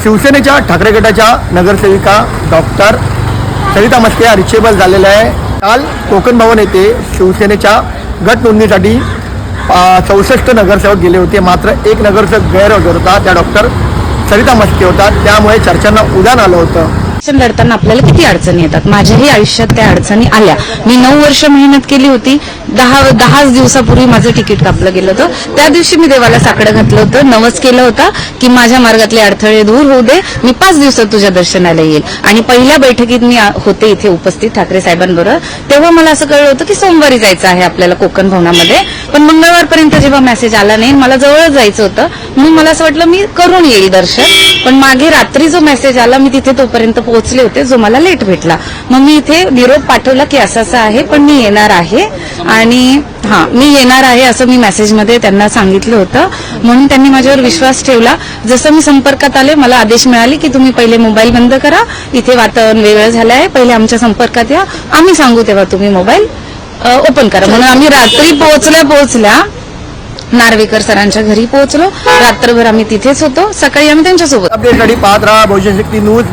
शिवसेनेच्या ठाकरे गटाच्या नगरसेविका डॉक्टर सरिता मस्के या रिचेबल झालेल्या आहे। काल कोकण भवन येथे शिवसेनेच्या गट नोंदणीसाठी 64 नगरसेवक गेले होते, मात्र एक नगरसेवक गैरहजर होता, त्या डॉक्टर सरिता मस्के होता। त्यामुळे चर्चांना उधाण आलं होतं। लढताना आपल्याला किती अडचणी येतात, माझ्याही आयुष्यात त्या अडचणी आल्या। मी 9 वर्ष मेहनत केली होती। 10 दिवसापूर्वी माझं तिकीट कापलं गेलं होतं। त्या दिवशी मी देवाला साकडं घातलं होतं, नवस केलं होतं की माझ्या मार्गातले अडथळे दूर होऊ दे, मी 5 दिवसात तुझ्या दर्शनाला येईल। आणि पहिल्या बैठकीत मी होते इथे उपस्थित ठाकरे साहेबांबरोबर, तेव्हा मला असं कळलं होतं की सोमवारी जायचं आहे आपल्याला कोकण भवनामध्ये, पण मंगळवारपर्यंत जेव्हा मेसेज आला नाही, मला जवळ जायचं होतं, म्हणून मला असं वाटलं मी करून येईल दर्शन। पण मागे रात्री जो मेसेज आला, मी तिथे तोपर्यंत पोहोचले होते, जो मला लेट भेटला। मग मी इथे निरोप पाठवला की असं असं आहे, पण मी येणार आहे आणि मी येणार आहे असं मी मेसेजमध्ये त्यांना सांगितलं होतं, म्हणून त्यांनी माझ्यावर विश्वास ठेवला। जसं मी संपर्कात आले, मला आदेश मिळाले की तुम्ही पहिले मोबाईल बंद करा, इथे वातावरण वेगळं झालं आहे, पहिले आमच्या संपर्कात या, आम्ही सांगू तेव्हा तुम्ही मोबाईल ओपन करा। म्हणून आम्ही रात्री पोहोचल्या नार्वेकर सरांच्या घरी पोहोचलो। रात्रभर आम्ही तिथेच होतो, सकाळी आम्ही त्यांच्यासोबत। अपडेटसाठी पाहत राहा बहुजन शक्ती न्यूज।